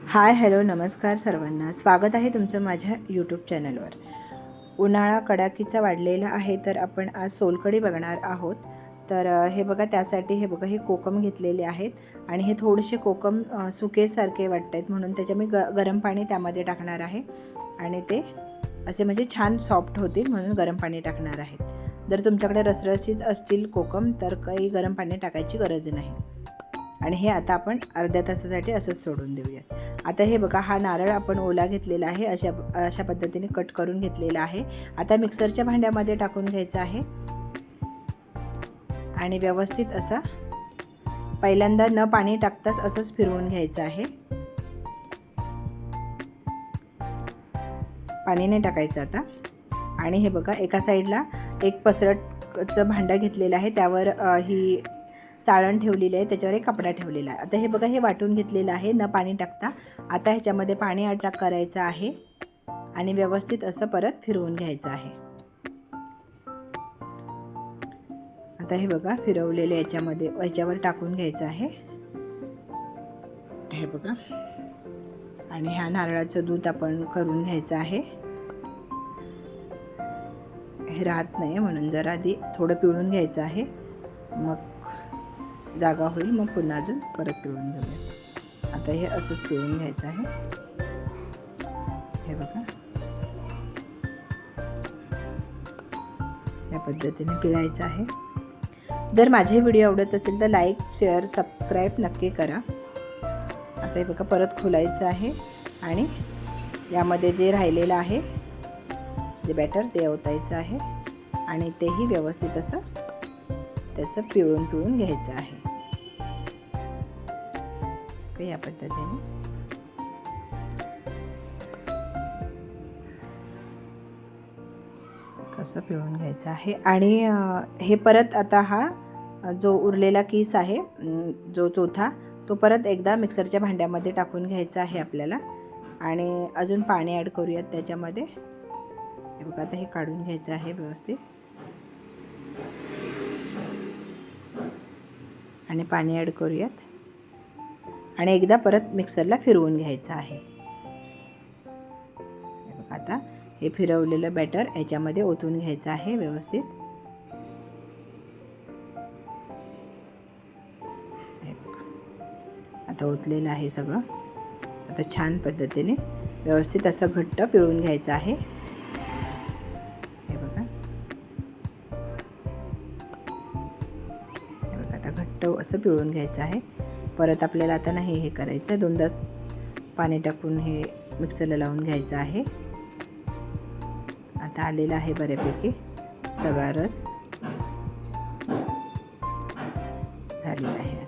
Hi hello नमस्कार सर्वांना, स्वागत आहे तुमचं माझ्या यूट्यूब चॅनलवर. उन्हाळा कडाकीचा वाढलेला आहे, तर आपण आज सोलकढी बघणार आहोत. तर हे बघा, त्यासाठी हे बघा, हे कोकम घेतलेले आहेत आणि हे थोडेसे कोकम सुकेसारखे वाटत आहेत, म्हणून त्याच्या मी गरम पाणी त्यामध्ये टाकणार आहे आणि ते असे म्हणजे छान सॉफ्ट होतील म्हणून गरम पाणी टाकणार आहेत. जर तुमच्याकडे रसरशीत असतील कोकम तर काही गरम पाणी टाकायची गरज नाही. आणि हे आता आपण अर्ध्या तासासाठी असंच सोडून देऊयात. आता हे बघा, हा नारळ आपण ओला घेतलेला आहे, अशा पद्धतीने कट करून घेतलेला आहे. आता मिक्सरच्या भांड्यामध्ये टाकून घ्यायचं आहे आणि व्यवस्थित असा पहिल्यांदा न पाणी टाकताच असंच फिरवून घ्यायचं आहे. पाणी नाही टाकायचं आता. आणि हे बघा, एका साईडला एक पसरटचं भांडं घेतलेलं आहे, त्यावर ही चाळण ठेवलेली आहे, त्याच्यावर एक कपडा ठेवलेला आहे. आता हे बघा, हे वाटून घेतलेलं आहे न पाणी टाकता. आता ह्याच्यामध्ये पाणी ॲड करायचं आहे आणि व्यवस्थित असं परत फिरवून घ्यायचं आहे. आता हे बघा, फिरवलेले याच्यावर टाकून घ्यायचं आहे. हे बघा, आणि ह्या नारळाचं दूध आपण करून घ्यायचं आहे. हे राहत नाही म्हणून जरा आधी थोडं पिळून घ्यायचं आहे, मग जागा होईल, मग पुन्हा अजून परत पिळून घेऊया. आता हे असंच पिळून घ्यायचं आहे. हे बघा, या पद्धतीने पिळायचं आहे. जर माझे व्हिडिओ आवडत असेल तर लाईक, शेअर, सबस्क्राईब नक्की करा. आता हे बघा, परत खोलायचं आहे आणि यामध्ये जे राहिलेलं आहे जे बॅटर ते ओतायचं आहे आणि तेही व्यवस्थित असं त्याचं पिळून घ्यायचं आहे. या पद्धतीने कसं पिळून घ्यायचं आहे. आणि हे परत आता हा जो उरलेला किस आहे, जो चौथा, तो परत एकदा मिक्सरच्या भांड्यामध्ये टाकून घ्यायचा आहे आपल्याला. आणि अजून पाणी ॲड करूयात त्याच्यामध्ये. हे बघा, आता हे काढून घ्यायचं आहे व्यवस्थित आणि पाणी ॲड करूयात आणि एकदा परत मिक्सरला फिरवून घ्यायचं आहे. हे बघा, आता हे फिरवलेलं बॅटर ह्याच्यामध्ये ओतून घ्यायचं आहे व्यवस्थित. हे बघा, आता ओतलेलं आहे सगळं. आता छान पद्धतीने व्यवस्थित असं घट्ट पिळून घ्यायचं आहे. हे बघा, आता घट्ट असं पिळून घ्यायचं आहे. परत आपल्याला आता नाही हे करायचं, दोनदा पाणी टाकून हे मिक्सरला लावून घ्यायचं आहे. आता आलेला आहे बऱ्यापैकी सगळा रस झालेला आहे.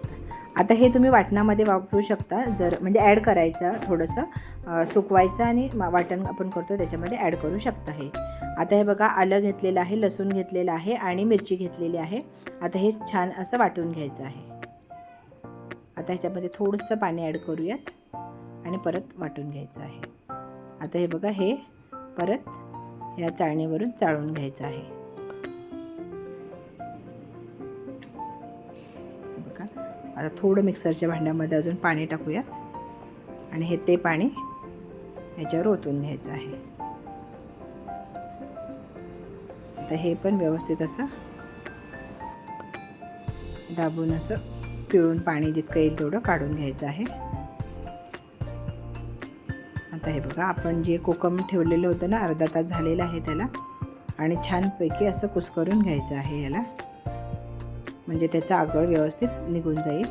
आता हे तुम्ही वाटणामध्ये वापरू शकता, जर म्हणजे ॲड करायचं, थोडंसं सुकवायचं आणि वाटण आपण करतो त्याच्यामध्ये ॲड करू शकता. हे आता हे बघा, आलं घेतलेलं आहे, लसूण घेतलेलं आहे आणि मिरची घेतलेली आहे. आता हे छान असं वाटून घ्यायचं आहे. आता ह्याच्यामध्ये थोडंसं पाणी ॲड करूयात आणि परत वाटून घ्यायचं आहे. आता हे बघा, हे परत या चाळणीवरून चाळून घ्यायचं आहे. हे बघा, आता थोडं मिक्सरच्या भांड्यामध्ये अजून पाणी टाकूयात आणि ते पाणी ह्याच्यावर ओतून घ्यायचं आहे. आता हे पण व्यवस्थित असं दाबून असं पिळून पाणी जितकं येईल तेवढं काढून घ्यायचं आहे. आता हे बघा, आपण जे कोकम ठेवलेलं होतं ना, अर्धा तास झालेला आहे त्याला, आणि छानपैकी असं कुस्करून घ्यायचं आहे याला, म्हणजे त्याचा आगळ व्यवस्थित निघून जाईल.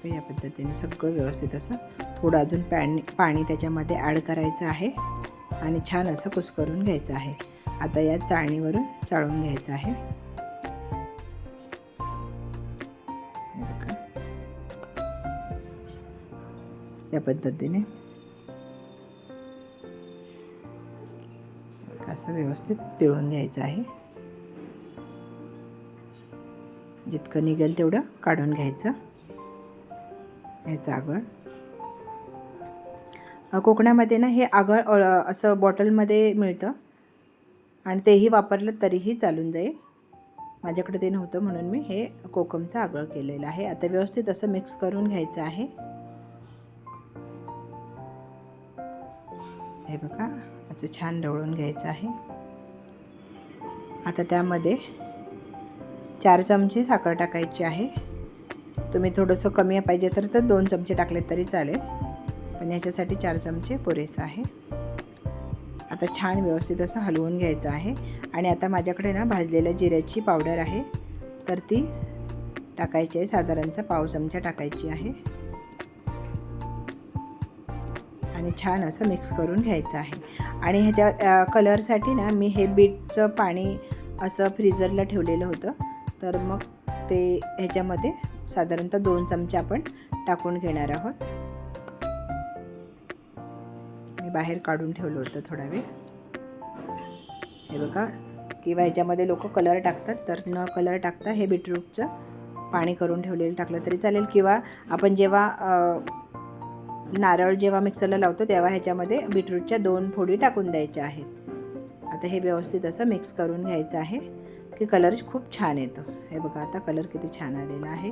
या पद्धतीने सगळं व्यवस्थित असं थोडं अजून पाणी त्याच्यामध्ये ॲड करायचं आहे आणि छान असं कुस्करून घ्यायचं आहे. आता या चाळणीवरून चाळून घ्यायचं आहे. या पद्धतीने असं व्यवस्थित पिळून घ्यायचं आहे. जितकं निघेल तेवढं काढून घ्यायचं ह्याचं आगळ. कोकणामध्ये ना हे आगळ असं बॉटलमध्ये मिळतं आणि तेही वापरलं तरीही चालून जाईल. माझ्याकडे ते नव्हतं म्हणून मी हे कोकमचं आगळ केलेलं आहे. आता व्यवस्थित असं मिक्स करून घ्यायचं आहे. हे बघा असं छान ढवळून घ्यायचं आहे. आता त्यामध्ये 4 चमचे साखर टाकायची आहे. तुम्ही थोडंसं कमी पाहिजे तर 2 चमचे टाकले तरी चालेल, पण याच्यासाठी 4 चमचे पुरेसं आहे. आता छान व्यवस्थित असं हलवून घ्यायचं आहे. आणि आता माझ्याकडे ना भाजलेल्या जिऱ्याची पावडर आहे, तर ती टाकायची आहे. साधारणतः पाव चमचा टाकायची आहे आणि छान असं मिक्स करून घ्यायचं आहे. आणि ह्याच्या कलरसाठी ना मी हे बीटचं पाणी असं फ्रीजरला ठेवलेलं होतं, तर मग ते ह्याच्यामध्ये साधारणतः 2 चमचे आपण टाकून घेणार आहोत. मी बाहेर काढून ठेवलं होतं थोडा वेळ. हे बघा, किंवा ह्याच्यामध्ये लोक कलर टाकतात, तर न कलर टाकता हे बीटरूटचं पाणी करून ठेवलेलं टाकलं तरी चालेल. किंवा आपण जेव्हा नारळ जेव्हा मिक्सरला लावतो तेव्हा ह्याच्यामध्ये बीटरूटच्या 2 फोडी टाकून द्यायच्या आहेत. आता हे व्यवस्थित असं मिक्स करून घ्यायचं आहे की कलर खूप छान येतो. हे बघा आता कलर किती छान आलेला आहे.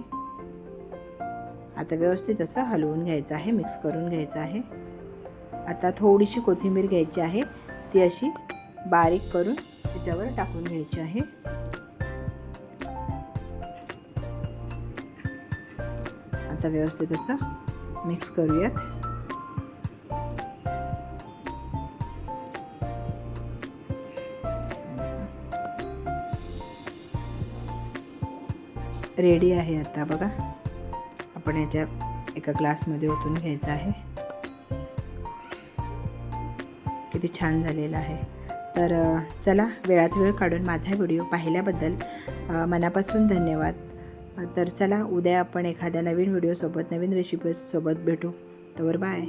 आता व्यवस्थित असं हलवून घ्यायचं आहे, मिक्स करून घ्यायचं आहे. आता थोडीशी कोथिंबीर घ्यायची आहे, ती अशी बारीक करून त्याच्यावर टाकून घ्यायची आहे. आता व्यवस्थित असं मिक्स करूयात. रेडी आहे. आता बघा आपण याच्या एका ग्लासमध्ये ओतून घ्यायचं आहे. किती छान झालेला आहे. तर चला, वेळात वेळ काढून माझा व्हिडिओ पाहिल्याबद्दल मनापासून धन्यवाद. तर चला, उद्या आपण एखाद्या नवीन व्हिडिओसोबत, नवीन रेसिपीसोबत भेटू. तर बाय.